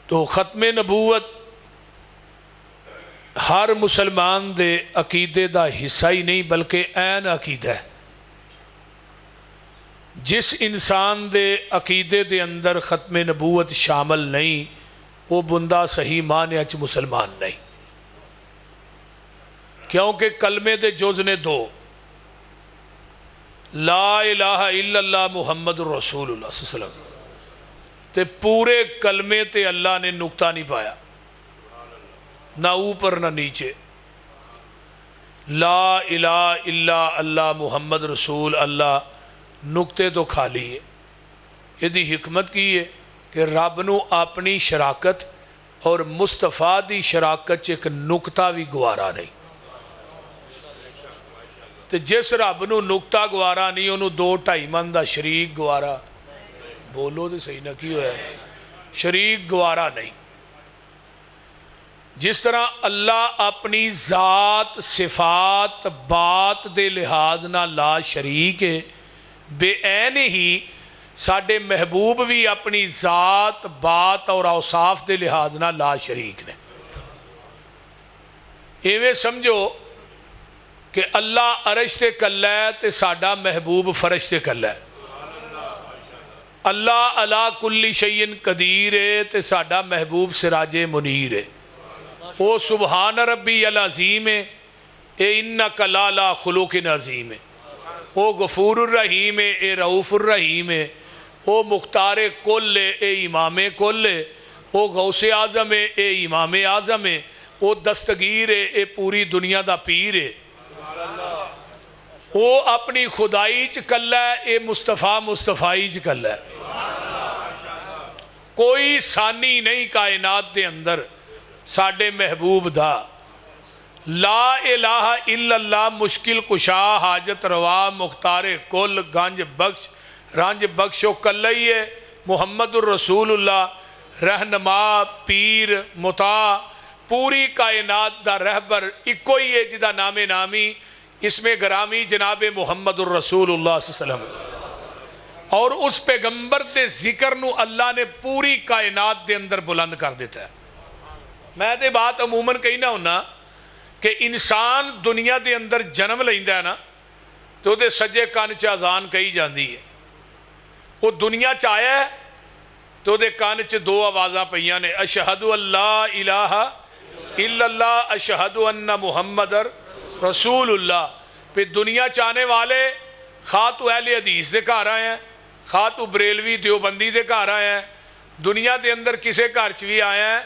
تو ختم نبوت ہر مسلمان دے عقیدے دا حصہ ہی نہیں بلکہ عین عقیدہ ہے۔ جس انسان دے عقیدے دے اندر ختم نبوت شامل نہیں وہ بندہ صحیح معنی وچ مسلمان نہیں، کیونکہ کلمے دے جز نے دو، لا الہ الا اللہ محمد رسول اللہ صلی اللہ علیہ وسلم، تے پورے کلمے تے اللہ نے نقطہ نہیں پایا، نہ اوپر نہ نیچے۔ لا الہ الا اللہ محمد رسول اللہ نقطے تو خالی ہے۔ یہ دی حکمت کی ہے کہ رب نو اپنی شراکت اور مصطفیٰ دی شراکت ایک نقطہ بھی گوارا نہیں، تو جس رب نو نقطہ گوارا نہیں انہوں 2-2.5 من دا شریک گوارا، بولو تو صحیح نہ کیوں ہے، شریک گوارا نہیں۔ جس طرح اللہ اپنی ذات صفات بات دے لحاظ نہ لا شریک ہے، بے عین ہی ساڈے محبوب بھی اپنی ذات بات اور اوصاف دے لحاظ نہ لا شریک نے۔ ایویں سمجھو کہ اللہ عرش تے کلہ ہے تے ساڈا محبوب فرش تے کلہ ہے، اللہ علا کل شیء قدیر ہے تے ساڈا محبوب سراج منیر ہے، او سبحان ربی العظیم ہے، اے انک لعلی خلق عظیم ہے، او غفور الرحیم ہے، اے رؤوف الرحیم ہے، او مختار کل ہے، اے امام کل ہے، او غوث اعظم ہے، اے امام اعظم ہے، او دستگیر ہے، اے پوری دنیا دا پیر ہے، او اپنی خدائی چ کلہ ہے، اے مصطفیٰ مصطفائی چ کلہ ہے۔ کوئی ثانی نہیں کائنات دے اندر ساڈے محبوب دا۔ لا الہ الا اللہ مشکل کشا حاجت روا مختار کل گنج بخش رنج بخش و کلئی ہے محمد الرسول اللہ رہنما پیر مطاع پوری کائنات دا رہبر اکو ہی ہے جدا نام نامی اسم گرامی جناب محمد الرسول اللہ صلی اللہ علیہ وسلم، اور اس پیغمبر دے ذکر نو اللہ نے پوری کائنات دے اندر بلند کر دیتا ہے۔ میں تے بات عموماً کہی نہ ہونا کہ انسان دنیا دے اندر جنم لیندا ہے نا تو دے سجے کان چ اذان کہی جاندی ہے، وہ دنیا چ آیا ہے تو دے کان چ 2 آوازاں پئیاں نے، اشہد اللہ الہ الا اللہ اشہد ان محمد رسول اللہ۔ پہ دنیا چاہنے والے خواہ تو اہل حدیث دے گھر آئے ہیں، خواہ تو بریلوی دیوبندی دے گھر آئے ہیں، دنیا دے اندر کسے گھر چ بھی آئے ہیں،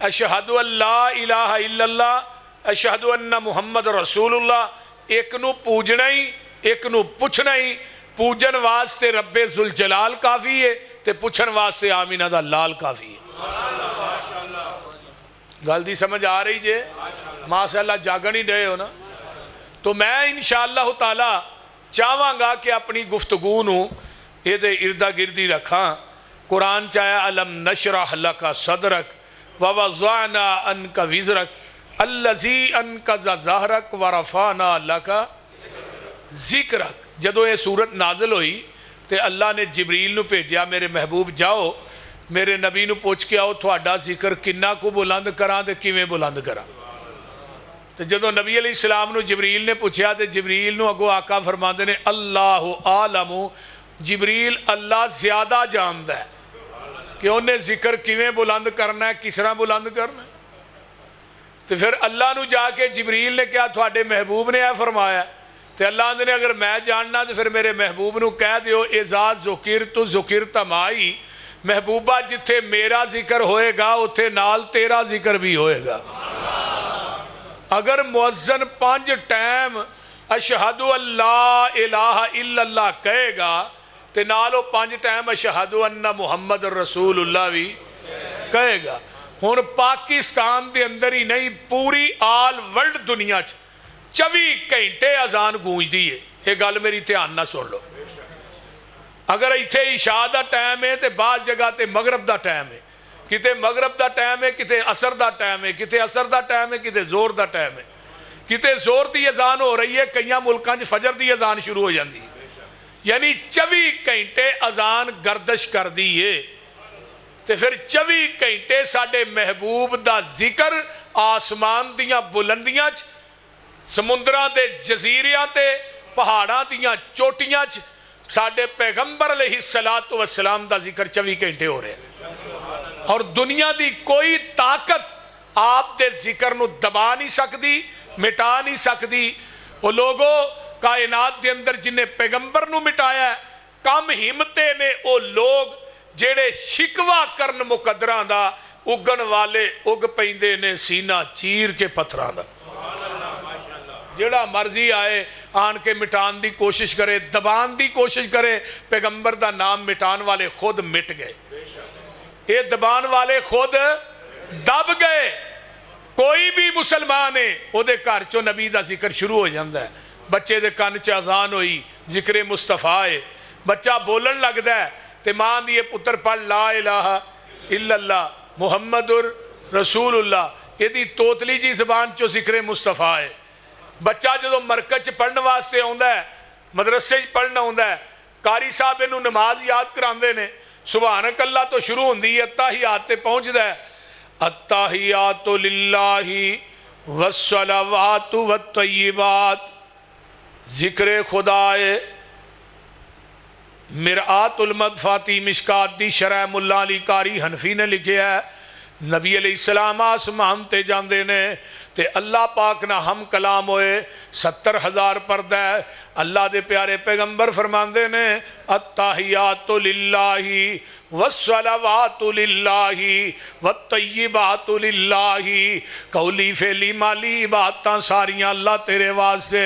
اشہد اللہ الہ الا اللہ اشہد ان محمد رسول اللہ، ایک نو پوجنا ہی ایک نو پوچھنا ہی، پوجن واسطے رب ذوالجلال کافی ہے تے پوچھن واسطے آمینہ دا لال کافی ہے۔ گل دی سمجھ آ رہی جے؟ ماشاءاللہ جاگن ہی رہے ہو نا۔ تو میں انشاءاللہ تعالی چاہواں گا کہ اپنی گفتگو نو یہ دے اردہ گردی رکھاں۔ قرآن چاہے علم نشرح لکا صدرک ووضعنا انکا وزرک اللذی انقض ظہرک ورفعنا لکا ذکرک۔ جدو یہ سورت نازل ہوئی تے اللہ نے جبریل نو بھیجیا میرے محبوب جاؤ میرے نبی نو پوچھ کے آؤ تھوڑا ذکر کنہ کو بلند کراں تے کیویں بلند کراں۔ تو جدو نبی علیہ السلام نو جبریل نے پوچھیا تے جبریل نو اگو آقا فرماندے نے اللہ عالم، جبریل اللہ زیادہ جاندہ ہے کہ انہیں ذکر کیویں بلند کرنا ہے کس طرح بلند کرنا ہے۔ تو پھر اللہ نو جا کے جبریل نے کیا تھوڑے محبوب نے فرمایا، تو اللہ نے اگر میں جاننا تو پھر میرے محبوب نو کہہ دیو اذا ذکرت ذکرت معی، محبوبہ جتھے میرا ذکر ہوئے گا اتھے نال تیرا ذکر بھی ہوئے گا۔ اگر مؤذن 5 ٹائم اشہد اللہ الہ الا اللہ کہے گا تے نالو 5 ٹائم اشہد ان محمد رسول اللہ بھی کہے گا۔ ہون پاکستان دے اندر ہی نہیں پوری آل ورلڈ دنیا 24 گھنٹے اذان گونج دی ہے۔ یہ گل میری دھیان نہ سن لو۔ اگر ایتھے عشاء دا ٹائم ہے تے بعض جگہ تے مغرب دا ٹائم ہے، کتے مغرب دا ٹائم ہے کتے عصر دا ٹائم ہے، کتے عصر دا ٹائم ہے کتے زور دا ٹائم ہے، کتے زور دی اذان ہو رہی ہے کئیاں ملکاں چ فجر دی اذان شروع ہو جاندی ہے، یعنی 24 گھنٹے اذان گردش کر دی ہے۔ تے پھر 24 گھنٹے ساڈے محبوب دا ذکر آسمان دیاں بلندیاں چ سمندراں دے جزیریاں تے پہاڑاں دیاں چوٹیاں چ ساڈے پیغمبر علیہ الصلوۃ والسلام دا ذکر 24 گھنٹے ہو رہا ہے، اور دنیا دی کوئی طاقت آپ دے ذکر نو دبا نہیں سکتی، مٹا نہیں سکتی۔ وہ لوگوں کائنات دے اندر جنہیں پیغمبر نو مٹایا ہے، کم ہمتے نے وہ لوگ جیڑے شکوا کرن مقدراں دا اگن والے اگ پیندے نے سینہ چیر کے پتھراں دا۔ جیڑا مرضی آئے آن کے مٹان دی کوشش کرے، دبان دی کوشش کرے، پیغمبر دا نام مٹان والے خود مٹ گئے، یہ دبان والے خود دب گئے۔ کوئی بھی مسلمان ہے او دے گھر چو نبی دا ذکر شروع ہو جاندہ ہے، بچے دے کان چ اذان ہوئی ذکر مصطفیٰ ہے، بچہ بولن لگدا ہے تے ماں دیے پتر پڑھ لا الہ الا اللہ محمد رسول اللہ، یہ دی توتلی جی زبان چو ذکر مصطفیٰ ہے۔ بچہ جدو مرکز پڑھنے واسطے آندا ہے، مدرسے پڑھنا آندا ہے، قاری صاحب انہوں نماز یاد کراندے نے، سبحانک اللہ تو شروع ہوندی ہے، اتحیات تے پہنچ دا ہے، التحیات للہ والصلوات والطیبات، ذکر خدائے مرآت المدفاتی مشکات دی شرح ملا علی قاری حنفی نے لکھے ہے، نبی علیہ السلام آسمان تے جاندے نے تے اللہ پاک نہ ہم کلام ہوئے 70,000 پردہ ہے، اللہ دے پیارے پیغمبر فرماندے نے التحیات للہ والصلوات للہ والطیبات للہ، قولی فعلی مالی باتاں ساریاں اللہ تیرے واسطے۔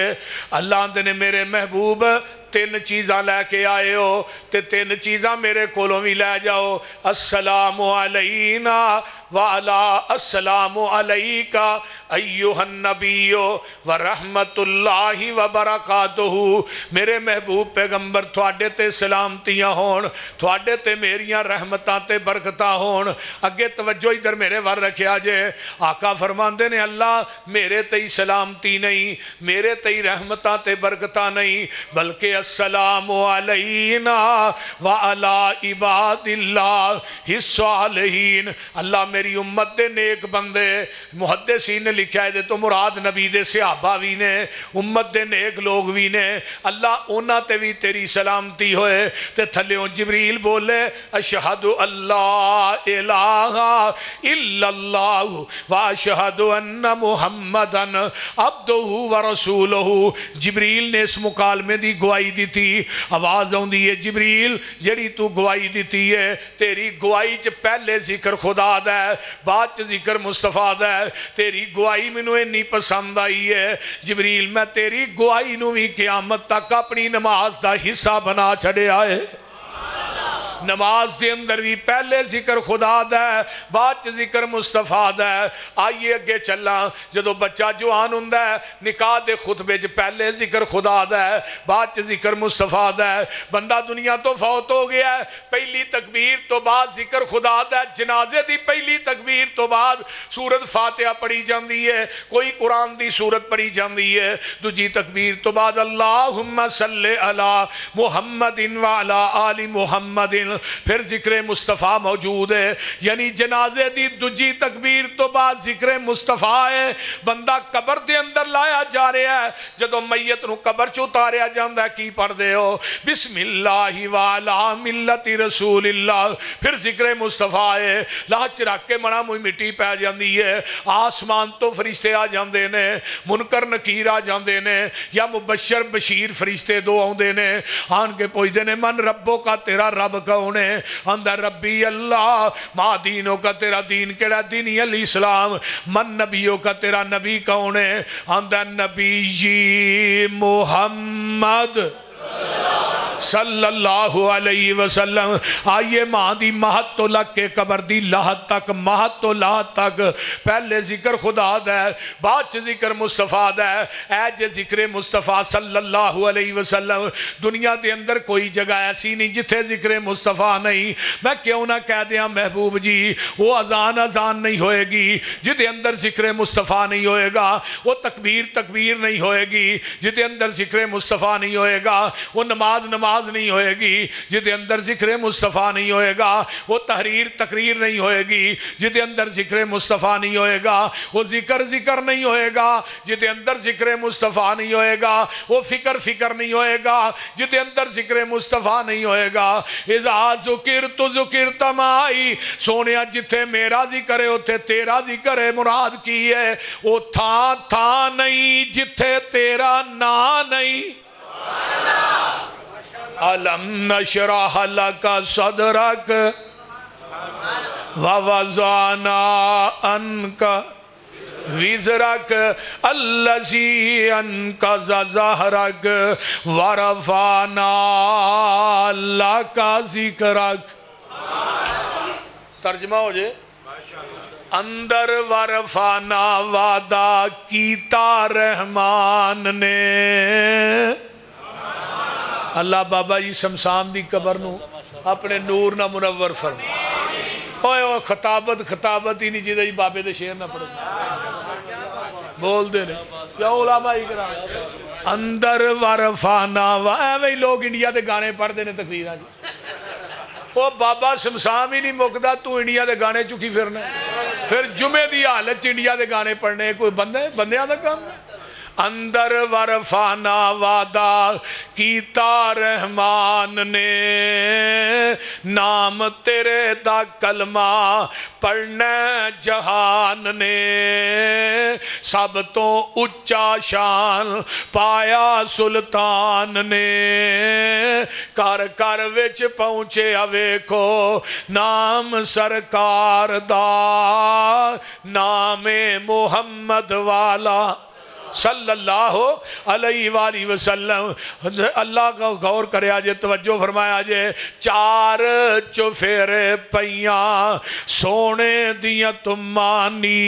اللہ دے نے میرے محبوب 3 چیزاں لے کے آئے ہو تے 3 چیزاں میرے کولوں بھی لے جاؤ، السلام علینا وعلا السلام علیکا ایہا النبی ورحمت اللہ وبرکاتہ۔ میرے محبوب پیغمبر تھوڑے تے سلامتیاں ہون، تھوڑے تے میریاں رحمتاں تے برکتاں ہون۔ اگے توجہ ادھر میرے ور رکھیا جے، آقا فرماندے نے اللہ میرے تے ہی سلامتی نہیں، میرے تے ہی رحمتاں تے برکتاں نہیں، بلکہ السلام علینا وعلی عباد اللہ الصالحین۔ اللہ میری امت دے نیک بندے، محدثین نے لکھا ہے دے تو مراد نبی دے صحابہ بھی نے، امت دے نیک لوگ بھی نے، اللہ اونا تے بھی تیری سلامتی ہوئے۔ تے تھلیوں جبریل بولے اشہد اللہ الہ الا اللہ واشہد ان محمدن عبدہ ورسولہ۔ جبریل نے اس مکالمے دی گواہی دی تھی، آواز ہوں دی ہے جبریل جڑی تو گواہی دی تھی ہے، تیری گواہی چ پہلے ذکر خدا دا ہے، بعد چ ذکر مصطفیٰ دا ہے، تیری گواہی میں نوے نہیں پسند آئی ہے جبریل، میں تیری گواہی نو بھی قیامت تک اپنی نماز دا حصہ بنا چھڑے آئے۔ نماز دے اندر بھی پہلے ذکر خدا دا ہے، بعد چ ذکر مصطفیٰ دا ہے۔ آئیے اگے چلا، جدو بچہ جوان ہوندا ہے نکاح دے خطبے چ پہلے ذکر خدا دا ہے، بعد چ ذکر مصطفیٰ دا ہے۔ بندہ دنیا تو فوت ہو گیا ہے، پہلی تکبیر تو بعد ذکر خدا دا ہے، جنازے دی پہلی تکبیر تو بعد سورت فاتحہ پڑھی جاندی ہے، کوئی قرآن دی سورت پڑھی جاندی ہے، دوجی تکبیر تو بعد اللہم صلی علی محمد وعلی آل محمد، پھر ذکر مصطفیٰ موجود ہے، یعنی جنازے دی دوجی تکبیر تو بعد ذکر مصطفیٰ ہے۔ بندہ قبر دے اندر لایا جا رہا ہے، جدو میت نو قبر چ اتاریا جاندہ ہے کی پڑھ دے ہو؟ بسم اللہ وعلا ملت رسول اللہ، پھر ذکر مصطفیٰ ہے۔ لاچ رکھ کے منا موئی مٹی پہ جاندی ہے، آسمان تو فرشتے آ جاندے نے، منکر نکیر آ جاندے نے، یا مبشر بشیر فرشتے دو آندے نے، آن کے پوچھ دے نے من ربوں کا تیرا رب کون ہے؟ اندر ربی اللہ، ما دینوں کا تیرا دین کیڑا؟ دینی الاسلام۔ من نبیوں کا تیرا نبی کون ہے؟ اندر نبی محمد صلی اللہ علیہ وسلم۔ آئیے ماں دی مہت تو لگ کے قبر دی لاحت تک، مہت تو لاحت تک پہلے ذکر خدا دا ہے، بعد چ ذکر مصطفیٰ دا ہے۔ اے جے ذکر مصطفیٰ صلی اللہ علیہ وسلم، دنیا دے اندر کوئی جگہ ایسی نہیں جتھے ذکر مصطفیٰ نہیں۔ میں کیوں نہ کہہ دیا محبوب جی، وہ اذان نہیں ہوئے گی جدے اندر ذکر مصطفیٰ نہیں ہوئے گا، وہ تکبیر نہیں ہوئے گی جدے اندر ذکر مصطفیٰ نہیں ہوئے گا، وہ نماز نماز نہیں ہوئے گی جدے اندر ذکر مصطفیٰ نہیں ہوئے گا، وہ تحریر تقریر نہیں ہوئے گی جدے اندر ذکر مصطفیٰ نہیں ہوئے گا، وہ ذکر نہیں ہوئے گا جدے اندر ذکر مصطفیٰ نہیں ہوئے گا، وہ فکر نہیں ہوئے گا جدے اندر ذکر مصطفیٰ نہیں ہوئے گا۔ اذا ذکرت ذکرت معی، سونیا جتھے میرا ذکر ہے اتھے تیرا ذکر ہے، مراد کی ہے وہ تھا نہیں جتھے تیرا نا نہیں۔ أَلَمْ نَشْرَحْ لَكَ صَدْرَكَ وَوَضَعْنَا عَنْكَ وِزْرَكَ الَّذِي أَنْقَضَ ظَهْرَكَ وَرَفَعْنَا لَكَ ذِكْرَكَ۔ ترجمہ ہو جائے، اندر ورفانا وعدہ کیتا رحمان نے۔ اللہ بابا جی شمشان دی قبر نو اپنے نور نہ منور فرما۔ اوہ خطابت ہی نہیں چاہیے جی، بابے دے شیر نہ پڑھو بول دے نہیں یا علماء اکرام۔ اندر ورفانا وہی لوگ انڈیا دے گانے پڑھ دے نے تقریرہ جی، وہ بابا شمشان ہی نہیں مکدا، تو انڈیا دے گانے چکی پھرنا، پھر جمعے دی حالت انڈیا دے گانے پڑھنے کوئی بندیاں دا کام ہے۔ اندر ورفانا وعدہ کیتا رحمان نے، نام تیرے دا کلمہ پڑھنے جہان نے، سب تو اچا شان پایا سلطان نے، کر وچ پہنچے ویکھو نام سرکار دا، نام محمد والا صلی اللہ علیہ وآلہ وسلم۔ اللہ کا غور کرے آجے، توجہ فرمایا آجے، چار چفیرے پیاں سونے دیاں تمانی،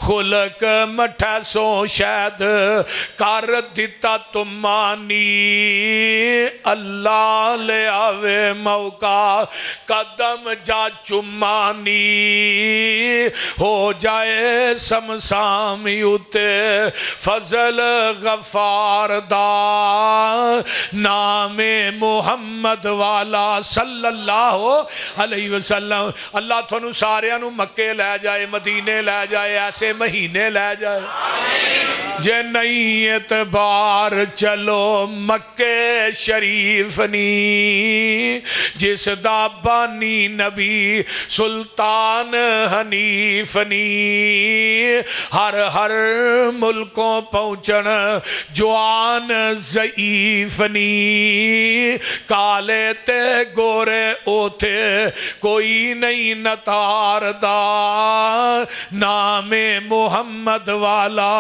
خلق مٹھا سو شاید کر دیتا تمانی، اللہ لے آوے موقع قدم جا چمانی، ہو جائے سمسامی فضل غفار دا، نام محمد والا صلی اللہ علیہ وسلم۔ اللہ تھانو سارے انو مکے لے جائے، مدینے لے جائے، ایسے مہینے لے جائے جے نہیں اعتبار چلو مکے شریف نی، جس دا بانی نبی سلطان حنیف نی، ہر ملکوں پہنچن جوان ضعیف نی، کالے تے گورے اوتھے کوئی نہیں نتار دا، نام محمد والا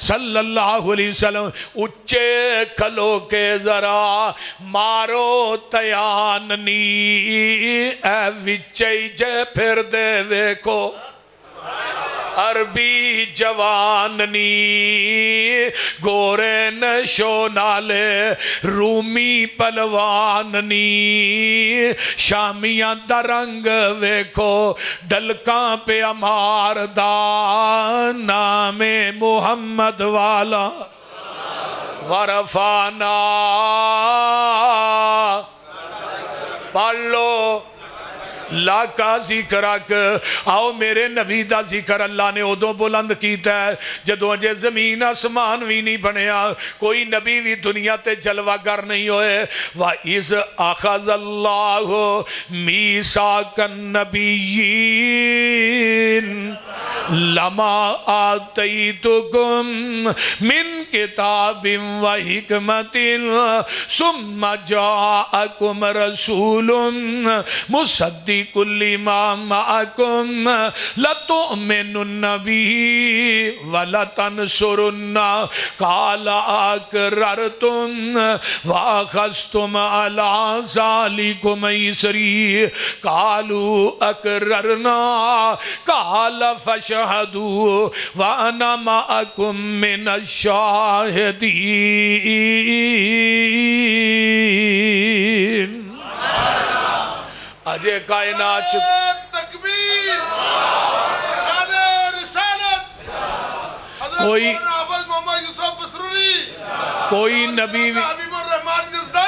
صلی اللہ علیہ وسلم۔ اچھے کھلو کے ذرا مارو تیان نی، اے وچے جے پھر دے ویکو عربی جوان نی، گورے نشو نالے رومی پلوان نی، شامیاں درنگ ویکھو ڈلکاں پہ امار دا، نام محمد والا ورفانا، پڑھ لو لاکا ذکرک۔ آؤ میرے نبی دا ذکر اللہ نے ادوں بلند کیتا ہے جدوں اجے زمین آسمان بھی نہیں بنیا، کوئی نبی بھی دنیا تے جلوہ گر نہیں ہوئے۔ وَإِذْ أَخَذَ اللَّهُ مِيثَاقَ النَّبِيِّينَ لَمَا آتَيْتُكُم مِّن كِتَابٍ وَحِكْمَةٍ ثُمَّ جَاءَكُمْ رَسُولٌ مُصَدِّقٌ لِمَا مَعَكُمْ لَتُؤْمِنُنَّ بِهِ وَلَتَنْصُرُنَّهُ قَالَ أَقْرَرْتُمْ وَأَخَذْتُمْ عَلَى ذَلِكُمْ إِصْرِي قَالُوا أَقْرَرْنَا قَالَ فَاشْهَدُوا وَأَنَا مَعَكُمْ مِنَ الشَّاهِدِينَ۔ اجے کائنات تکبیر، شان رسالت، کوئی حضرت محمد یوسف بسروری، کوئی نبی حبیب الرحمان جزدانی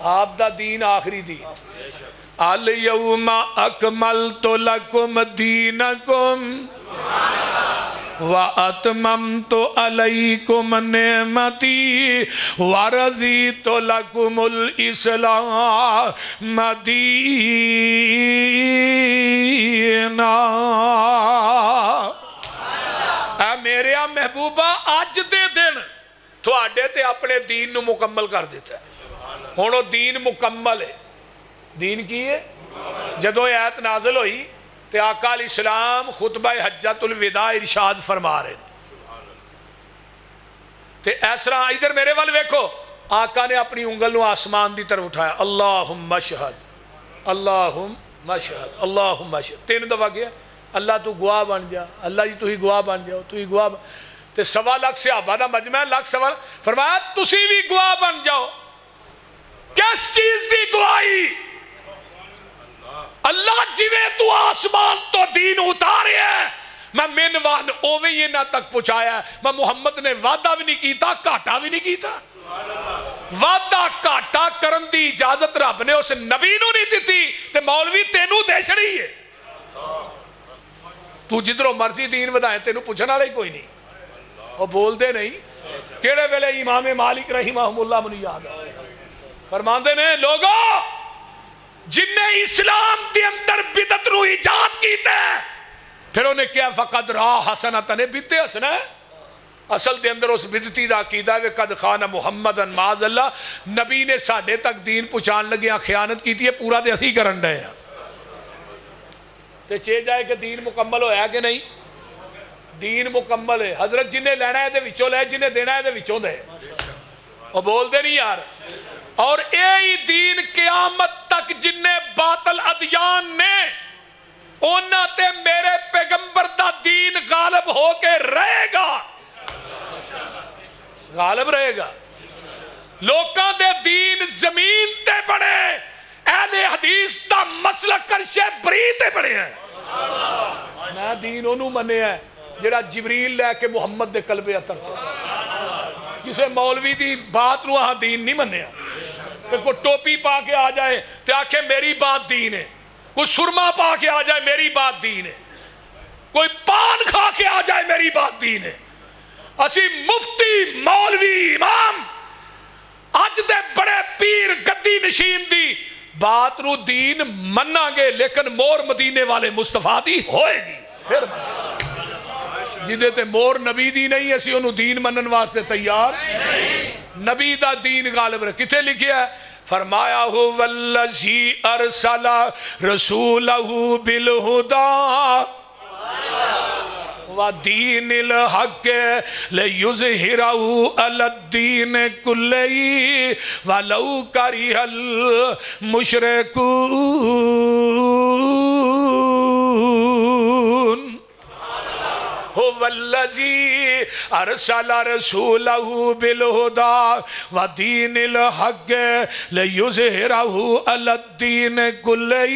آپ دا دین آخری دین. الیوم اکملت لکم دینکم وَأَتْمَمْتُ عَلَيْكُمْ نِعْمَتِي وَرَضِيتُ لَكُمُ الْإِسْلَامَ دِينًا. اے میرے محبوبہ اج دے دن تھوڑے تے اپنے دین نو مکمل کر دیتا ہے. ہن وہ دین مکمل ہے. دین کی ہے؟ جدو یہ آیت نازل ہوئی تے آقا علیہ السلام خطبہ حجۃ الوداع ارشاد فرما رہے ہیں. تے اس طرح ادھر میرے وال ویکھو، آقا نے اپنی انگل نو آسمان دی طرف اٹھایا، اللہم اشہد اللہم اشہد اللہم اشہد. 3 دفعہ گیا، اللہ تو گواہ بن جا، اللہ جی تو ہی گواہ بن جاؤ، تو ہی گواہ تے 1.25 لاکھ صحابہ دا مجمع لاکھ سوال فرمایا تسی بھی گواہ بن جاؤ. کس چیز دی گواہی؟ اللہ جویں تو آسمان تو دین اتارے ہے، میں من وان اوویں یہ نہ تک پہنچایا ہے. میں محمد نے وعدہ بھی نہیں کیتا، کاٹا بھی نہیں کیتا. وعدہ کاٹا کرن دی اجازت رب نے اس نبی نو نہیں دیتی تے مولوی تینوں دے چھڑی ہے. تو جدروں مرضی دین ودائیں تینوں پوچھنا لئی کوئی نہیں. وہ بول دے نہیں. کیڑے ویلے امام مالک رحمہ اللہ منو یاد فرماندے نے لوگوں جن نے اسلام کے اندر بدعت نو ایجاد کیتا ہے پھر انہیں کیا فقد را حسنۃ نے بدعت حسن ہے. اصل دے اندر اس بدعتی دا عقیدہ ہے قد خان محمدن معاذ اللہ. نبی نے ساڈے تک دین پہنچان لگے خیانت کیتی ہے، پورا تے اسی کرن ڈے ہیں. تے چے جائے کہ دین مکمل ہویا کہ نہیں؟ دین مکمل ہے. حضرت جنہیں لینا ہے دے وچوں لے، جنہیں دینا ہے دے وچوں دے. اور بول دے نہیں یار. اور اے دین قیامت تک جنہیں باطل ادیان نے اونا تے میرے پیغمبر دا دین غالب ہو کے رہے گا، غالب رہے گا. لوکاں دے دین زمین تے بڑے، اہل حدیث دا مسلک کرشے بری تے بڑے ہیں. میں دین انہوں منے ہے جڑا جبریل لے کے محمد دے قلب اتر تے. کسے مولوی دی بات نو ہاں دین نہیں منے ہے. کوئی ٹوپی پا کے آ جائے تو آکھے میری بات دین ہے. کوئی سرما پا کے آ جائے میری بات دین ہے. کوئی پان کھا کے آ جائے میری بات دین ہے. اسی مفتی مولوی امام اج دے بڑے پیر گدی نشین دی بات نو دین مننا گے، لیکن مور مدینے والے مصطفیٰ دی ہوئے گی. پھر جدے تے مور نبی دی نہیں اسی انہوں دین منن واسطے تیار. نبی دا دین غالب رہے. کتے لکھیا ہے؟ فرمایا هو الذی ارسل رسولہ بالہدی ودین الحق لیظہرہ علی الدین کلہ ولو کرہ المشرکون. هو الذی ارسل رسولہ بالہدی ودین الحق لیظہرہ علی الدین کلہ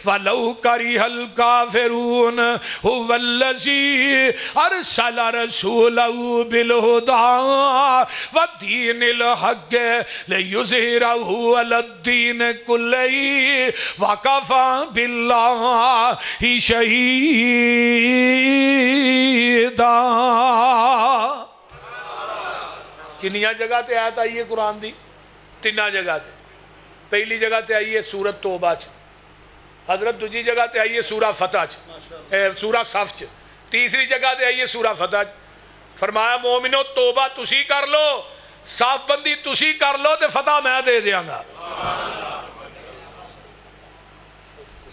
ولو کرہ الکافرون. هو الذی ارسل رسولہ بالہدی ودین الحق لیظہرہ علی الدین کلہ وکفی باللہ شہیدا. کنیاں جگہ تے آیت آئی ہے قرآن دی؟ 3 جگہ تے. پہلی جگہ تے آئی ہے سورت توبہ چ، حضرت دوجی جگہ تے آئی ہے سورہ فتح چ، سورہ صف چ. تیسری جگہ تے آئی ہے سورہ فتح چ. فرمایا مومنو توبہ تسی کر لو، صاف بندی تسی کر لو تے فتح میں دے دیاں گا.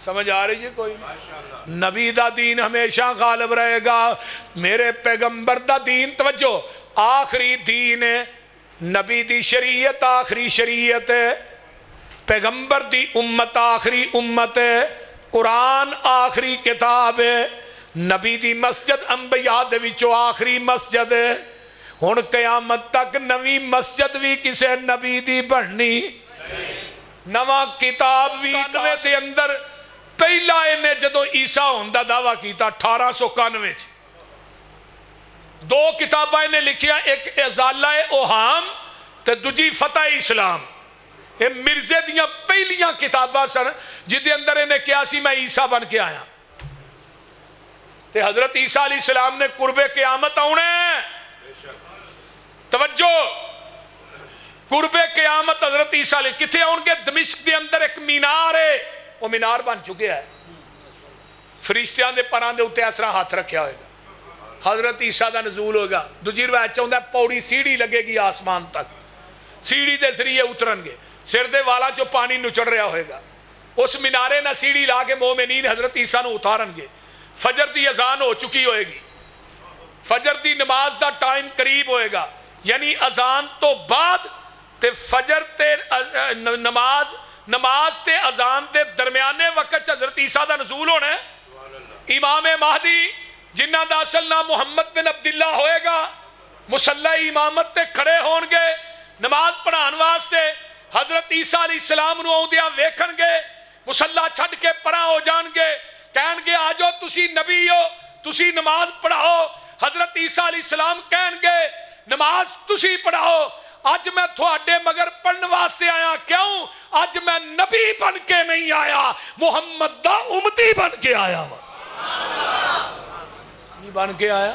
سمجھ آ رہی ہے کوئی؟ نبی دا دین ہمیشہ غالب رہے گا. میرے پیغمبر دا دین توجہ آخری دین ہے. نبی دی شریعت آخری شریعت ہے. پیغمبر دی امت آخری امت ہے. قرآن آخری کتاب ہے. نبی دی مسجد انبیاء دے وچوں آخری مسجد ہے. ہن قیامت تک نوی مسجد بھی کسے نبی دی بننی، نواں کتاب بھی دے اندر. پہلا انہیں جدو عیسیٰ ہوندہ دعویٰ کیتا 1891 2 کتابیں انہیں لکھیا، ایک ازالہ اوہام تے دوجی فتح اسلام. یہ مرزے دیاں پہلیاں کتاباں سن جدے اندر انہیں کیا سی میں عیسیٰ بن کے آیا تے حضرت عیسیٰ علیہ السلام نے قرب قیامت آنے توجہ قرب قیامت حضرت عیسیٰ علیہ کتھے آن گے دمشق دے اندر ایک مینار ہے وہ مینار بن چکے ہے فرشتیاں دے پران دے اتے اس طرح ہاتھ رکھیا ہوئے گا حضرت عیسیٰ دا نزول ہوگا دوجی روایت چاہتا ہے پوڑی سیڑھی لگے گی آسمان تک سیڑھی دے ذریعے اترن گے سر دے والا جو پانی نچڑ رہا ہوئے گا اس مینارے نہ سیڑھی لا کے مومنین حضرت عیسیٰ نو اتارن گے فجر دی اذان ہو چکی ہوئے گی فجر دی نماز دا ٹائم قریب ہوئے گا یعنی اذان تو بعد تے فجر تے نماز تے اذان تے درمیانے وقت حضرت عیسیٰ دا نزول ہونا ہے امام مہدی جنہ دا اصل نام محمد بن عبداللہ ہوئے گا مصلی امامت تے کھڑے ہون گے نماز پڑھان واسطے حضرت عیسیٰ علیہ السلام نو آؤندیاں ویکھن گے مصلی چھڈ کے پراں ہو جان گے کہن گے آجو تسی نبی ہو تسی نماز پڑھاؤ حضرت عیسیٰ علیہ السلام کہن گے نماز تسی پڑھاؤ آج میں تھوڑے مگر پڑھن واسطے آیا کیوں آج میں نبی بن کے نہیں آیا محمد دا امتی بن کے آیا نہیں بن کے آیا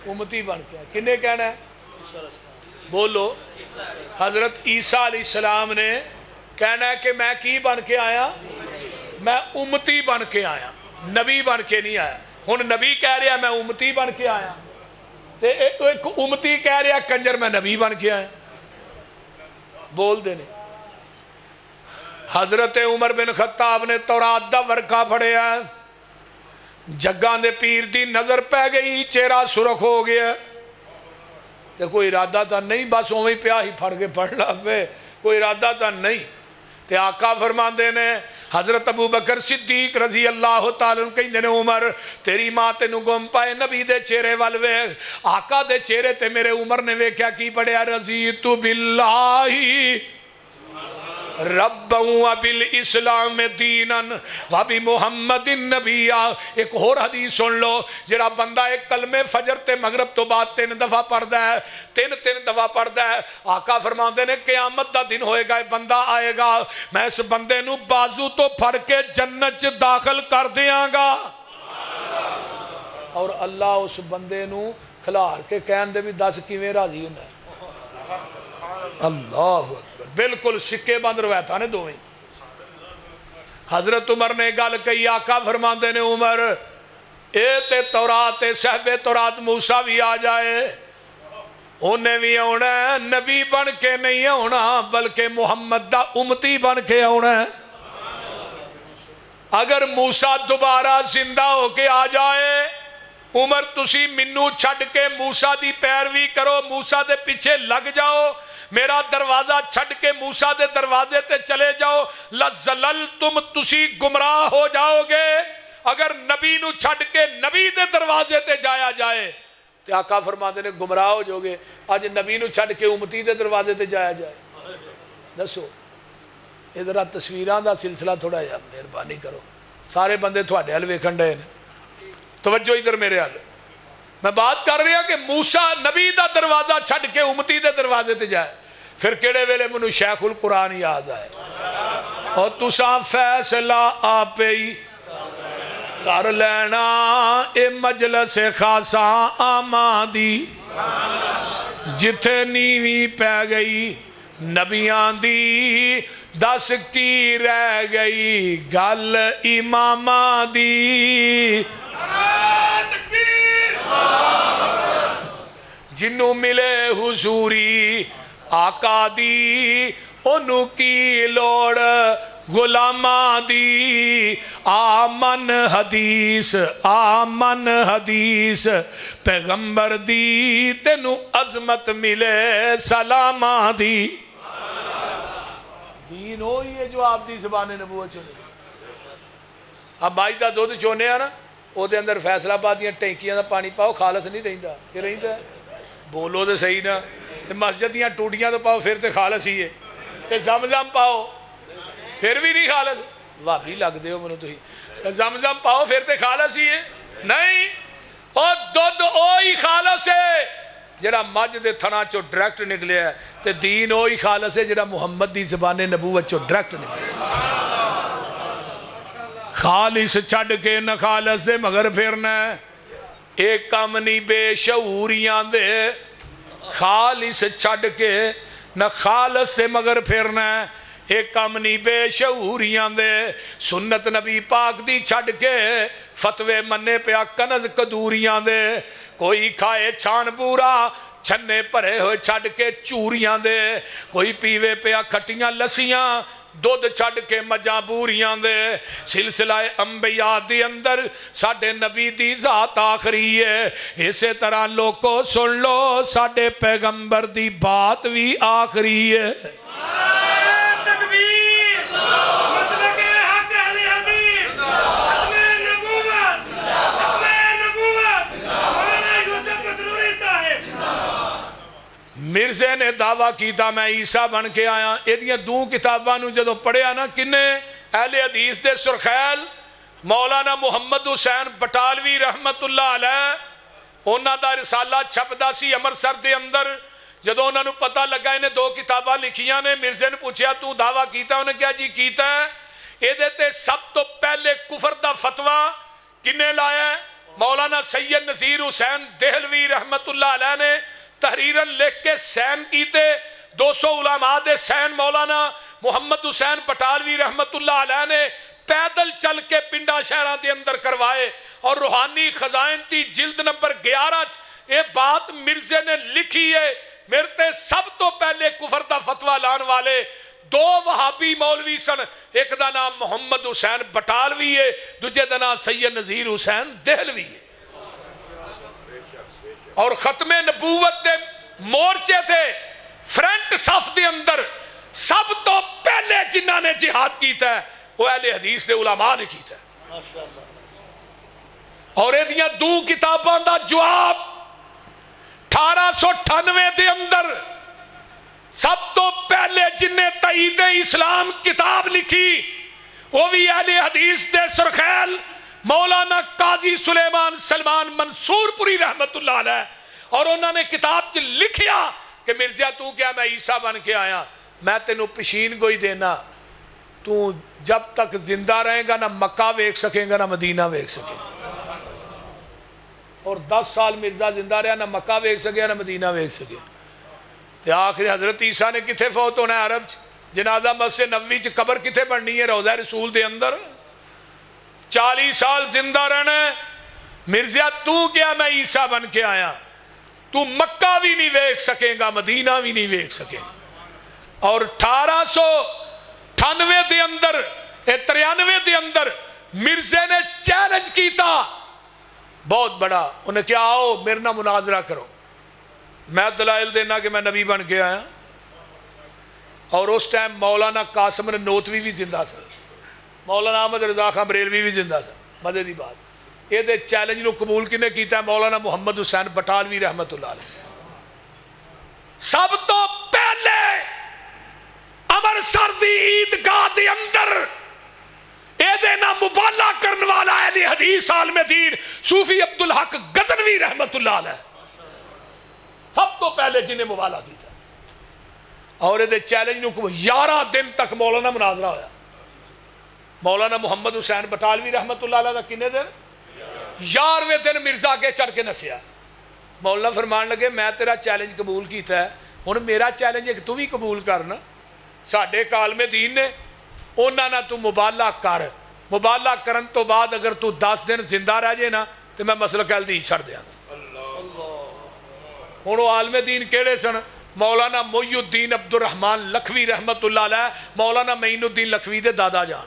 امتی بن کے آیا کنے کہنا ہے بولو حضرت عیسیٰ علیہ السلام نے کہنا ہے کہ میں کی بن کے آیا میں امتی بن کے آیا نبی بن کے نہیں آیا ہن نبی کہہ رہا میں امتی بن کے آیا تے ایک امتی کہہ رہا کنجر میں نبی بن کے آیا بول دینے حضرت عمر بن خطاب نے تورات دا ورقہ پڑھیا جگاں دے پیر دی نظر پہ گئی چہرہ سرخ ہو گیا تے کوئی ارادہ تھا نہیں بس اوہی پیا ہی پھڑ کے پڑھنا پہ کوئی ارادہ تھا نہیں تے آقا فرمان دینے حضرت ابو بکر صدیق رضی اللہ تعالیٰ کہیں دینے عمر تیری ماں تے نو گم پائے نبی دے چہرے والوے آقا دے چہرے تے میرے عمر نے ویکھیا کی پڑھیا رضیت باللہ رب و بالاسلام دینن و بمحمد النبی ایک اور حدیث سن لو جڑا بندہ ایک کلمے فجر تے مغرب تو بعد 3 دفعہ پڑھدا ہے 3 دفعہ پڑھدا ہے آقا فرماندے نے قیامت دا دن ہوئے گا بندہ آئے گا میں اس بندے نو بازو تو پھڑ کے جنت چ داخل کر دیاں گا اور اللہ اس بندے نو کھلار کے کہن دے بھی دس کیویں راضی ہوندا ہے اللہ اکبر بالکل سکے بند روایتاں نے دوویں حضرت عمر نے گل کہی آقا فرماندے نے عمر اے تے تورات صاحب تورات موسیٰ بھی آ جائے انہیں بھی آنا ہے نبی بن کے نہیں آنا بلکہ محمد دا امتی بن کے آنا ہے اگر موسیٰ دوبارہ زندہ ہو کے آ جائے عمر تسی منو چھڑ کے موسیٰ دی پیروی کرو موسیٰ دے پیچھے لگ جاؤ میرا دروازہ چھڑ کے موسیٰ دے دروازے تے چلے جاؤ لَزَلَلْتُمْ تسی گمراہ ہو جاؤ گے اگر نبی نو چھڑ کے نبی دے دروازے تے جایا جائے تو آقا فرماتے نے گمراہ ہو جو گے آج نبی نو چھڑ کے امتی دے دروازے تے جایا جائے دسو ادھر تصویران دا سلسلہ تھوڑا ہے مہربانی کرو سارے بندے تھوڑے حل ویکھن رہے ہیں توجہ ادھر میرے حل میں بات کر رہا کہ موسیٰ نبی دا دروازہ چھڑ کے امتی دے دروازے تے جائے پھر کیڑے ویلے منو شیخ القرآن یاد آئے اور تساں فیصلہ آپے ہی کر لینا اے مجلس خاصا آمادی جتھے نیوی پہ گئی نبیان دی دس کی رہ گئی گل امامہ دی جنوں ملے حضوری آقا دی انہوں کی لوڑ غلامہ دی آمن حدیث پیغمبر دی تینوں عظمت ملے سلامہ دی دین ہوئی ہے جو آپ دی زبان نبوت چلے اب بائی دا دودھ چونے ہیں نا وہ دے اندر فیصلہ پا دیاں ٹینکیاں دا پانی پاؤ خالص نہیں رہندا کہ رہندا بولو دے صحیح نا مسجد دیاں ٹوٹیاں تو پاؤ پھر تے خالص ہی ہے تے زمزم پاؤ پھر بھی نہیں خالص وابی لگ دے ہو منو تو ہی زمزم پاؤ پھر تے خالص ہی ہے نہیں اور دودھ اوہی خالص ہے جڑا مجھ دے تھنا چو ڈائریکٹ نکلیا ہے تے دین وہی خالص ہے جڑا محمد دی زبان نبوت چو ڈائریکٹ نکلیا خالص چھڑ کے نہ خالص دے مگر پھرنا ہے ایک کم نہیں بے شعوریاں دے خالص چھڑ کے نہ خالص دے مگر پھرنا ہے ایک کم نہیں بے شعوریاں دے سنت نبی پاک دی چھڑ کے فتوے منے پیا کنز کدوریاں دے کوئی کھائے چھان پورا چھنے پرے ہوئے چھڑ کے چوریاں دے کوئی پیوے پیا کھٹیاں لسیاں دودھ چھڑ کے مجاں بوریاں دے سلسلہ انبیاء دی اندر ساڑھے نبی دی ذات آخری ہے اسے طرح لوگوں سن لو ساڑھے پیغمبر دی بات بھی آخری ہے مرزے نے دعویٰ کیتا میں عیسیٰ بن کے آیا ایدیاں دو کتابانو جدو پڑھیا نا کنے اہل حدیث دے سرخیل مولانا محمد حسین بٹالوی رحمت اللہ علیہ انہاں دا رسالہ چھپدا سی امرتسر دے اندر جدو انہاں نو پتہ لگا انہیں دو کتاباں لکھیاں نے مرزے نے پوچھیا تو دعویٰ کیتا انہیں کیا جی کیتا ہے اے دیتے سب تو پہلے کفر دا فتوہ کنے لایا ہے مولانا سید نذیر حسین دہلوی رحمت اللہ علیہ نے تحریرن لکھ کے سین کیتے 200 علماء دے سین مولانا محمد حسین بٹالوی رحمت اللہ علیہ نے پیدل چل کے پنڈا شہران دے اندر کروائے اور روحانی خزائن تی جلد نمبر 11 یہ بات مرزے نے لکھی ہے میرے سب تو پہلے کفر دا فتوہ لان والے دو وہابی مولوی سن ایک دا نام محمد حسین بٹالوی ہے دوجہ دا نام سید نذیر حسین دہلوی ہے اور ختم نبوت دے مورچے تھے فرنٹ صف دے اندر سب تو پہلے جنہاں نے جہاد کیتا ہے وہ اہل حدیث دے علماء نے کیتا ہے اور ایدیاں دو کتاباں دا جواب 1898 دے اندر سب تو پہلے جنہیں تائید اسلام کتاب لکھی وہ بھی اہل حدیث دے سرخیل مولانا قاضی سلیمان سلمان منصور پوری رحمت اللہ علیہ اور انہوں نے کتاب لکھیا کہ مرزا تو کیا میں عیسیٰ بن کے آیا میں تینوں پشین گوئی دینا تو جب تک زندہ رہے گا نہ مکہ ویک سکیں گا نہ مدینہ ویک سکیں گا اور 10 سال مرزا زندہ رہا نہ مکہ ویک سکے نہ مدینہ ویک سکے تو آخر حضرت عیسیٰ نے کتھے فوت ہونا ہے عرب جنازہ مسجد نبوی چ قبر کتھے بننی ہے روضہ رسول دے اندر 40 سال زندہ رہنا ہے مرزا تو کیا میں عیسیٰ بن کے آیا تو مکہ بھی نہیں ویک سکیں گا مدینہ بھی نہیں ویک سکیں گا اور 1898 دے اندر 93 دے اندر مرزے نے چیلنج کیتا بہت بڑا انہیں کیا آؤ میرے نہ مناظرہ کرو میں دلائل دینا کہ میں نبی بن کے آیا اور اس ٹائم مولانا قاسم نوتوی بھی زندہ سن مولانا احمد رضا خان بریلوی بھی زندہ سن مزے دی بات یہ دے چیلنج نو قبول کنے کیتا ہے مولانا محمد حسین بٹالوی رحمت اللہ علیہ سب تو پہلے امرتسر دی عیدگاہ دے اندر اے دینا مبالغہ کرنے والا اہل حدیث عالم دین صوفی عبدالحق غزنوی رحمت اللہ علیہ سب تو پہلے جنہیں مبالغہ کی تھا اور یہ چیلنج نو 11 دن تک مولانا مناظرہ ہویا مولانا محمد حسین بٹالوی رحمت اللہ علیہ کنے دن 11ویں دن مرزا کے چڑھ کے نسیا مولانا فرمان لگے میں تیرا چیلنج قبول کیتا ہے ہن میرا چیلنج ہے کہ تو بھی قبول کرنا ساڈے کالم دین نے انہاں نہ تو مبالغہ کر مبالغہ کرن تو بعد اگر تو 10 دن زندہ رہ جائے نا تو میں مسلک اہل حدیث چھڑ دیاں ہن وہ عالم دین کیڑے سن مولانا محی الدین عبد الرحمن لکھوی رحمت اللہ علیہ مولانا معین الدین لکھوی دے دادا جان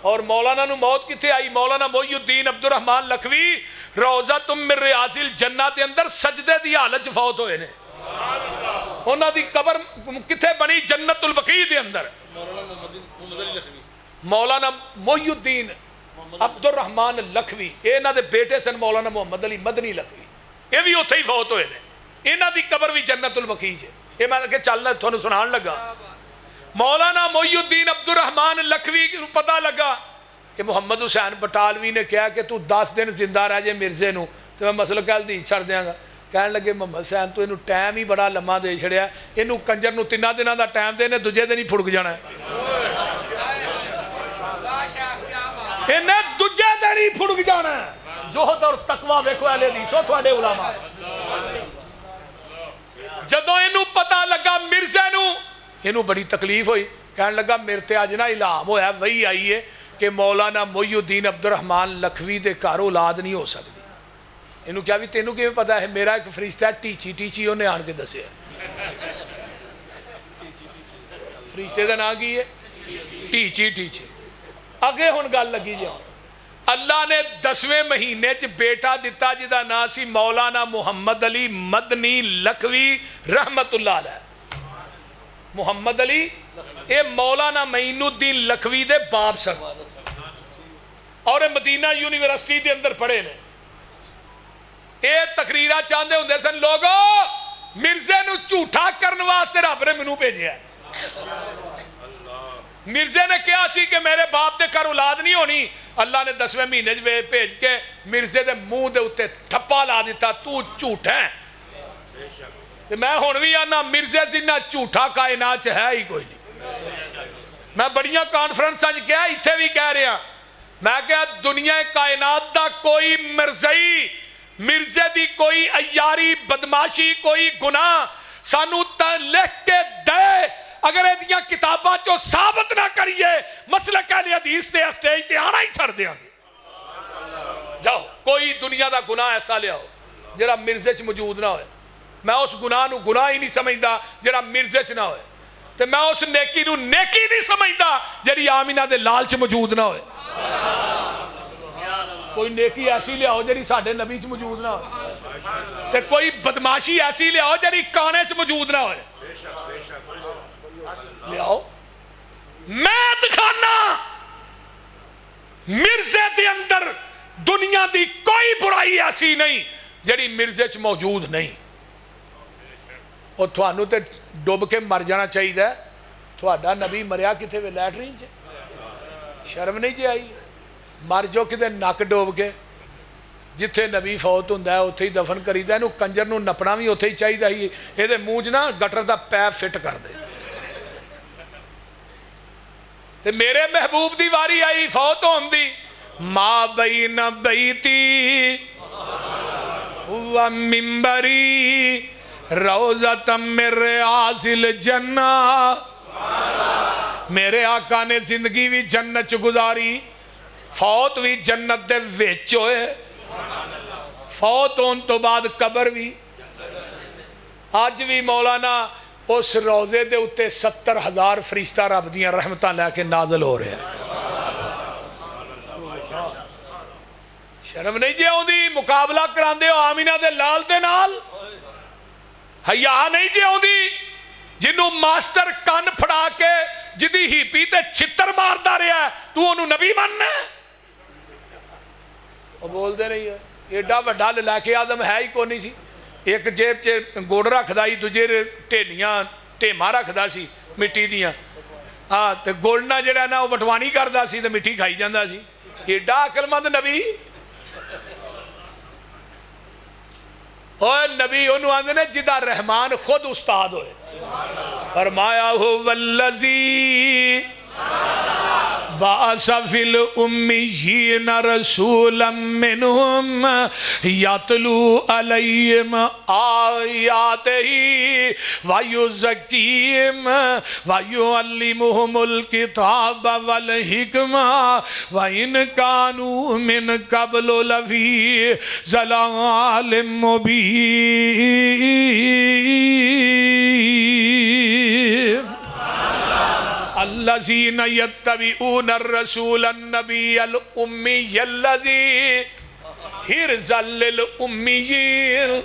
اور مولانا نو موت کتے آئی مولانا محی الدین عبد الرحمن لکھوی روضہ من ریاض الجنہ دے اندر سجدے دی حالت فوت ہوئے نے انہاں دی قبر کتے بنی جنت البقیع دے اندر مولانا محی الدین عبد الرحمن لکھوی انہاں دے بیٹے سن مولانا محمد علی مدنی لکھوی یہ بھی اتھے ہی فوت ہوئے نے انہاں دی قبر بھی جنت البقیع ہے یہ میں کہ چلنا تھوڑا سنان لگا مولانا محی الدین عبد الرحمن لکھوی کو پتہ لگا کہ محمد حسین بٹالوی نے کہا کہ تو 10 دن زندہ رہ جائے مرزے نو تو میں مسلک حدیث چھڑ دیاں گا. کہنے لگے محمد حسین تو انہوں ٹائم ہی بڑا لمحہ دے چھڑیا, انہوں کنجر نو 3 دنوں دا ٹائم دے نے دوجے دن ہی پھڑک جانا ہے, انہیں دوجے دن ہی پھڑک جانا ہے. زہد اور تقوی ویکھو اہل حدیثو تھوڑے علماء. جدوں انہوں پتہ لگا مرزے نو, انہوں بڑی تکلیف ہوئی. کہنے لگا میرے تے اج نا الہام ہویا, وہی آئی ہے کہ مولانا محی الدین عبد الرحمن لکھوی دے گھر اولاد نہیں ہو سکتی. انہوں کیا بھی تینوں کیوں پتا ہے, میرا ایک فرشتہ ٹیچی انہیں آن کے دسے ہے. فرشتے کا نام کی ہے ٹیچی. اگے ہن گل لگی جی. اللہ نے 10ویں مہینے چ بیٹا دیتا جدا نام سی مولانا محمد علی مدنی لکھوی رحمت اللہ علیہ. محمد علی اے مولانا معین الدین لکھوی دے باپ سن, اور مدینہ یونیورسٹی دے اندر پڑھے نے. اے تقریرہ چاندے ہوندے سن لوگو مرزے نو جھوٹا کرن واسطے رب نے منو بھیجیا ہے. مرزے نے کیا سی کہ میرے باپ دے کر اولاد نہیں ہونی, اللہ نے 10ویں مہینے بھیج کے مرزے دے منہ دے اتے ٹھپا لا دیتا, تو جھوٹ ہے. میں ہن بھی آنا مرزے جنہ جھوٹا کائنات ہے ہی کوئی نہیں. میں بڑیاں کانفرنساں کیا اتھے بھی کہہ رہا, میں کہا دنیا کائنات دا کوئی مرزئی مرزے دی کوئی عیاری بدماشی کوئی گناہ سانو لکھ کے دے, اگر ایدیاں کتاباں جو ثابت نہ کریے مسلک اہل حدیث تے اسٹیج تے آنا ہی چھڑ دیا گے. جاؤ کوئی دنیا دا گناہ ایسا لیا ہو جڑا مرزے چ موجود نہ ہوئے. میں اس گناہ نو گناہ ہی نہیں سمجھدا جڑا مرزے چ نہ ہوئے, تے میں اس نیکی نو نیکی نہیں سمجھدا جڑی آمینہ دے لال چ موجود نہ ہوئے. کوئی نیکی ایسی لیا ہو جڑی ساڈے نبی چ موجود نہ ہوئے, تے کوئی بدماشی ایسی لیا ہو جڑی کانے چ موجود نہ ہوئے. لیاؤ میں دکھانا مرزے دے اندر دنیا دی کوئی برائی ایسی نہیں جڑی مرزے چ موجود نہیں. اور تھوانو تے ڈوب کے مر جانا چاہیے. تھوڑا نبی مریا کتے وے لیٹرین چ, شرم نہیں جی آئی. مر جو کتے نک ڈوب کے, جتھے نبی فوت ہوندا ہے اتھے ہی دفن کریدا. اینو کنجر نو نپنا بھی اتھے ہی چاہیے ہی, اے دے منہ نا گٹر دا پیپ فٹ کر دے. تے میرے محبوب دی واری آئی فوت ہون دی, ما بین بیتی و منبری روضۃ من ریاض الجنہ. میرے آقا نے زندگی بھی جنت چ گزاری, فوت بھی جنت دے وچ ہوئے, فوت ہون تو بعد قبر بھی. آج بھی مولانا اس روزے دے اتے 70,000 فرشتہ رب دیاں رحمتاں لے کے نازل ہو رہے ہیں. شرم نہیں جی آؤندی مقابلہ کراندے ہو آمینہ دے لال دے نال, حیا نہیں جی آؤندی جنہوں ماسٹر کان پھڑا کے جدی ہی پیتے چھتر ماردا رہا ہے تو انہوں نبی ماننا ہے. وہ بول دے رہی ہے ایڈا وڈا لے آدم ہے ہی کونی سی. ایک جیب چ گوڑ رکھ دا ہی, دوجے ٹھیلیاں ٹیما رکھ دا سی مٹی دیاں, ہاں تے گوڑنا جڑا نا وہ وٹوانی کردا سی تے مٹی کھائی جاندا سی. ایڈا عقل مند نبی. اور نبی انہوں آندے نے جدا رحمان خود استاد ہوئے. فرمایا ہو والذی بعث فی الامیین رسولا منہم یتلو علیہم آیاتہ ویزکیہم ویعلمہم الکتاب والحکمہ وَإِنْ كَانُوا مِنْ قَبْلُ لَفِي ضَلَالٍ مُبِينٍ. الذين يتبعون الرسول النبي الأمي الذي حرزا للأميين.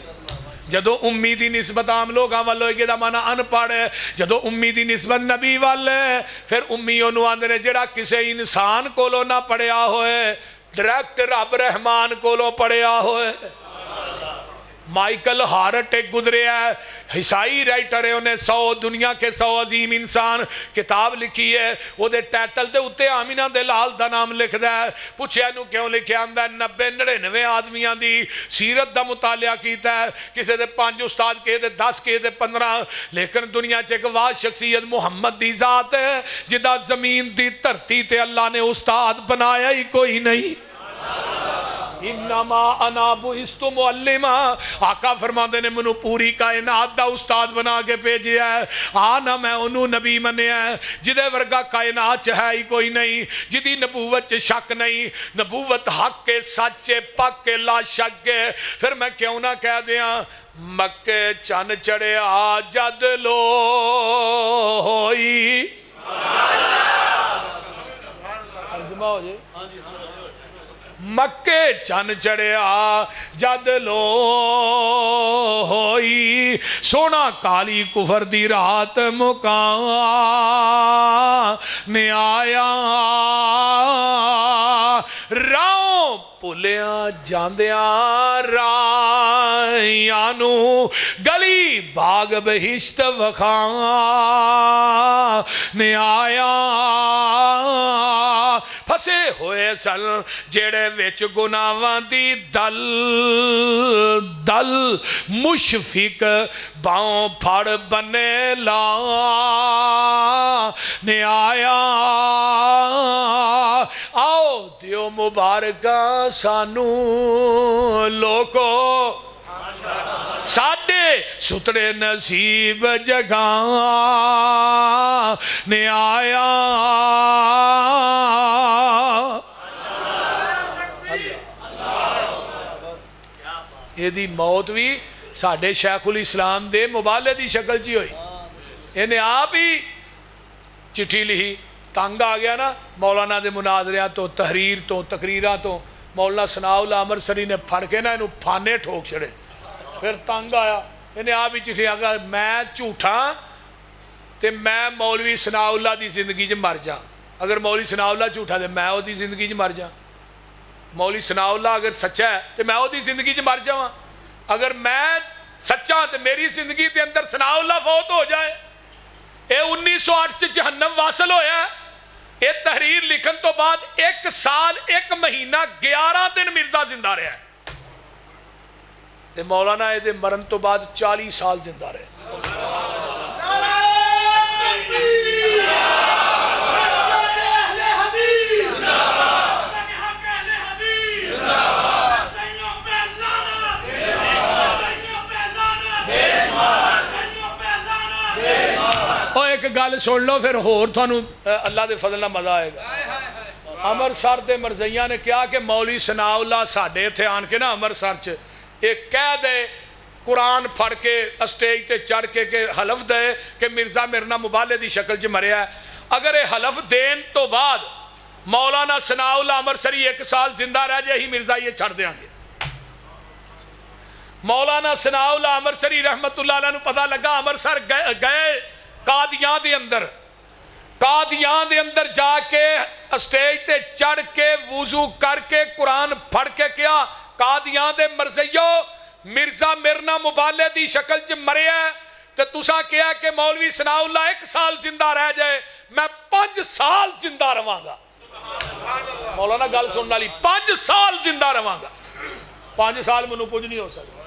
جدو امی دی نسبت عام لوگ آن ہوئے گے دا مانا ان پڑھے, جدو امی دی نسبت نبی والے پھر امی انہوں آندے نے جڑا کسے انسان کولو نہ پڑھیا ہوئے ڈائریکٹ رب رحمان کولو پڑھیا ہوئے. مائیکل ہارٹ ایک گزرے ہے عیسائی رائٹر ہے، انہیں 100 دنیا کے 100 عظیم انسان کتاب لکھی ہے، وہ دے ٹائٹل دے اتے آمینہ دے لال دا نام لکھ دا ہے، پوچھے انہوں کیوں لکھے آندہ ہے 90-99 آدمیاں دی سیرت دا مطالعہ کیتا ہے، کسے دے 5 استاد کہے دے 10 کہے دے 15، لیکن دنیا چیک واہ شخصیت محمد دی ذات ہے جدہ زمین دی دھرتی تے اللہ نے استاد بنایا ہی کوئی نہیں۔ انما انا بعثت معلما، آقا فرماندے نے منو پوری کائنات دا استاد بنا کے بھیجے ہے، آنا میں انہوں نبی منے ہے جدے ورگا کائنات ہے ہی کوئی نہیں، جدی نبوت شک نہیں، نبوت حق کے سچے پک کے لا شک کے۔ پھر میں کیوں نہ کہہ دیا مکے چن چڑے جد لو ہوئی، ترجمہ ہو جائے مکے چن چڑیا جد لو ہوئی، سونا کالی کفر دی رات مکان نے آیا، راؤں پولیاں جاندیاں رائیانو گلی باغ بہشت وخان نے آیا، پھسے ہوئے سن جیڑے وچ گناہاں دی دل دل مشفق باؤں پھڑ بنے لا نے آیا، آؤ دیو مبارکہ سانو لوکو ساڑھے سترے نصیب جگاں نے آیا۔ یہ دی موت بھی ساڑھے شیخ الاسلام دے مبالے دی شکل جی ہوئی، انہیں آپ ہی چٹھی لہی، تانگ آ گیا نا مولانا دے مناظریاں تو تحریر تو تقریرہ تو، مولانا ثناء اللہ امرسری نے پھڑ کے نا انہوں پھانے ٹھوک چھڑے، پھر تانگ آیا، انہیں آپ ہی چٹھی آگا میں جھوٹا تے میں مولوی ثناء اللہ دی زندگی جے مر جا، اگر مولوی ثناء اللہ جھوٹا تے میں وہ دی زندگی جے مر جا، مولوی ثناء اللہ اگر سچا ہے تو میں وہ دی زندگی جے مر جاواں، اگر میں سچا تو میری زندگی دے اندر ثناء اللہ فوت ہو جائے۔ اے 1908 جہنم واصل ہویا ہے، اے تحریر لکھن تو بعد 1 سال 1 مہینہ 11 دن مرزا زندہ رہا ہے، تے مولانا اے دے مرن تو بعد 40 سال زندہ رہے۔ ایک گل سن لو پھر ہور تھانوں اللہ دے فضل نہ مزہ آئے گا۔ امرسر دے مرزیاں نے کیا کہ مولوی ثناء اللہ ساڑھے تھے آن کے نا امرسر چ ایک کہہ دے قرآن پڑھ کے اسٹیج تے چڑھ کے کہ حلف دے کہ مرزا مرنا مبالے دی شکل چ مریا ہے، اگر یہ حلف دین تو بعد مولانا ثناء اللہ امرسری 1 سال زندہ رہ جائے ہی مرزا یہ چھڑ دیاں گے۔ مولانا ثناء اللہ امرسری رحمت اللہ علیہ نے پتہ لگا امرسر گئے قادیان دے اندر جا کے اسٹیج تے چڑھ کے وضو کر کے قرآن پڑھ کے کیا قادیان دے مرزیو مرزا مرنا مبالے دی شکل چ مرے ہے تو تسا کیا کہ مولوی ثناء اللہ 1 سال زندہ رہ جائے میں 5 سال زندہ رہاں گا۔ مولانا گل سننا لی 5 سال زندہ رہاں گا، 5 سال منو کچھ نہیں ہو سکتا۔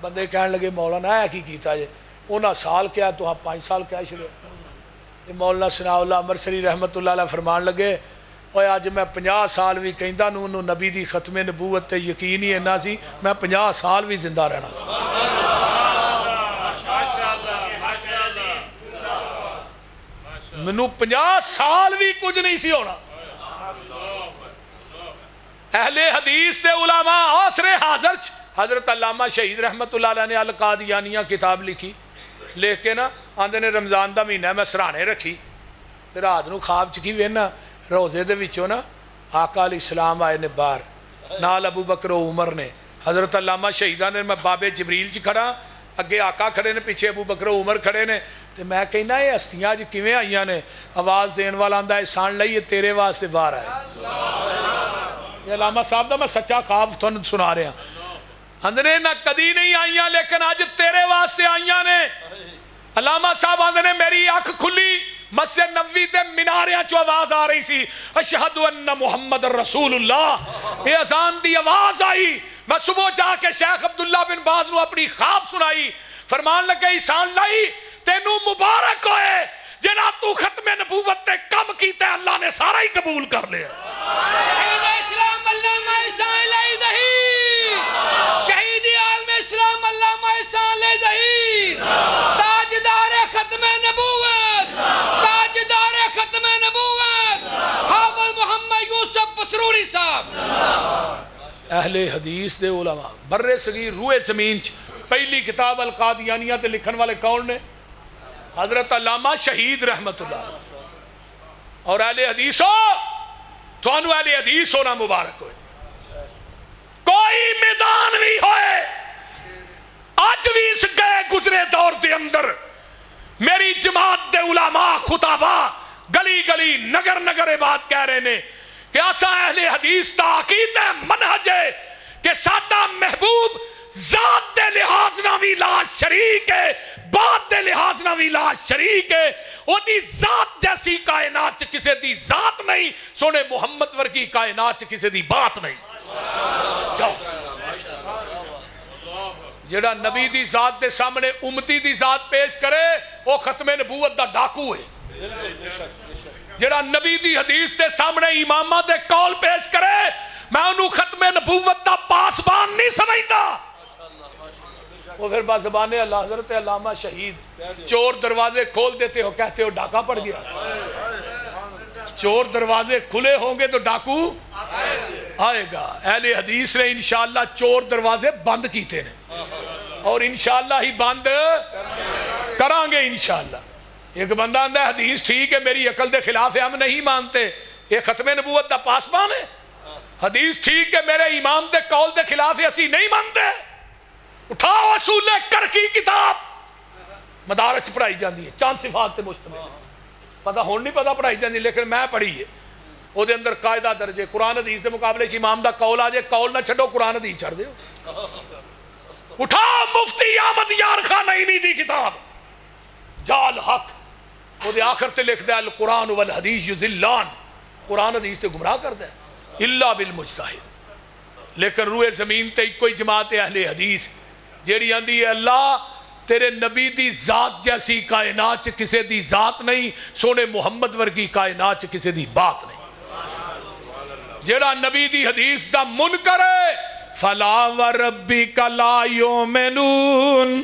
بندے کہنے لگے مولانا ہے کی کیتا جے انہاں سال کیا تو ہاں 5 سال کیا شروع۔ مولانا ثناء اللہ امرسری رحمت اللہ علیہ فرمان لگے اوے آج میں 50 سال بھی کہندہ نو نبی دی ختم نبوت تے یقین ہی اینا سی میں 50 سال بھی زندہ رہنا سی۔ منو 50 سال بھی کچھ نہیں سی ہونا۔ اہل حدیث سے علماء عصر حاضر حضرت علامہ شہید رحمت اللہ علیہ نے القادیانیہ کتاب لکھی، لکھ کے نا آندے نے رمضان دا مہینہ میں سرانے رکھی تے رات نو خواب چکی وینا روزے دے وچوں نا آقا علیہ السلام آئے نے باہر نال ابو بکر و عمر نے، حضرت علامہ شہیدہ نے میں باب جبریل چ کھڑا اگے آقا کھڑے نے پیچھے ابو بکر و عمر کھڑے نے تے میں کہنا یہ ہستیاں جو کیویں آئیاں نے، آواز دین والا آندا ہے سان لئی یہ تیرے واسطے باہر آئے۔ یہ علامہ صاحب دا میں سچا خواب تھانوں سنا رہا ہوں۔ اندنے نہ کدی نہیں آئیاں لیکن آج تیرے واسطے آئیاں نے. علامہ صاحب اندنے میری آنکھ کھلی مسجد نبوی تے میناریاں چو آواز آ رہی سی اشہدو ان محمد رسول اللہ. یہ اذان دی آواز آئی. میں صبح جا کے شیخ عبداللہ بن باز نو اپنی خواب سنائی. فرمان لگے ایسان لائی تینو مبارک ہوئے جنا تو ختم نبوت تے کم کیتے اللہ نے سارا ہی قبول کر لیا. شہید اسلام علامہ احسان علی ظہیر، شہید عالم اسلام علامہ احسان علی ظہیر، تاجدار ختم نبوت، تاجدار ختم نبوت حافظ محمد یوسف پسروری صاحب. اہل حدیث دے علماء بر صغیر روئے زمین چ پہلی کتاب القادیانیہ تے لکھن والے کون نے؟ حضرت علامہ شہید رحمت اللہ. اور اہل حدیث ہو تو انو اہل حدیث ہونا مبارک ہوئے. کوئی میدان بھی ہوئے آج بھی اس گئے گزرے دور دے اندر میری جماعت دے علماء خطابہ گلی گلی نگر نگر بات کہہ رہے نے کہ ایسا اہل حدیث تاکید ہے منہج ہے کہ سادہ محبوب ذات دے لحاظ نہ بھی لا شریک ہے، بات دے لحاظ نہ بھی لا شریک ہے. وہ دی ذات جیسی کائنات چ کسے دی ذات نہیں، سونے محمد ورگی کائنات چ کسے دی بات نہیں. جاؤ جڑا نبی دی ذات دے سامنے امتی دی ذات پیش کرے وہ ختم نبوت دا ڈاکو ہے. جڑا نبی دی حدیث دے سامنے امامہ دے قول پیش کرے میں انہوں ختم نبوت دا پاسبان نہیں سمجھتا. وہ پھر بازبان اللہ حضرت علامہ شہید چور دروازے کھول دیتے ہو کہتے ہو ڈاکہ پڑ گیا. چور دروازے کھلے ہوں گے تو ڈاکو آئے گا. اہل حدیث نے انشاءاللہ چور دروازے بند کیتے ہیں اور انشاءاللہ ہی بند کریں گے انشاءاللہ. ایک بندہ اندہ حدیث ٹھیک ہے میری عقل دے خلاف ہے ہم نہیں مانتے، یہ ختم نبوت دا پاسبان ہے. حدیث ٹھیک ہے میرے امام دے قول دے خلاف ہے اسی نہیں مانتے. اٹھاؤ اصول کرکی کتاب مدارج پڑھائی جاندی ہے چاند صفات تے مشتمل. پتہ ہون نہیں پتہ پڑھائی جاندی لیکن میں پڑھی ہے. او دے اندر قاعدہ درجے قرآن حدیث دے مقابلے چ امام دا قول آ جائے قول نہ چھڈو قرآن حدیث چھڑ دیو. اٹھاؤ مفتی احمد یار خان نعیمی دی کتاب جال حق وہ دے آخر تے لکھ دے القرآن والحدیث یضلان. قرآن حدیث تے گمراہ کر دے الا بالمجتہد. لیکن روئے زمین تے کوئی جماعت اہل حدیث جیڑی آندی ہے اللہ تیرے نبی دی ذات جیسی کائنات چ کسے دی ذات نہیں، سونے محمد ورگی کائنات چ کسے دی بات نہیں. جیڑا نبی دی حدیث دا منکر ہے فلا وربک لا یؤمنون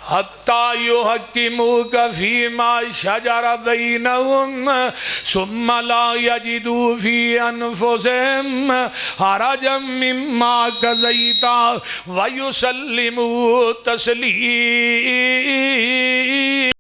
حتی یحکموک فیما شجر بینہم ثم لا یجدوا فی انفسہم حرجا مما قضیت ویسلموا تسلیما.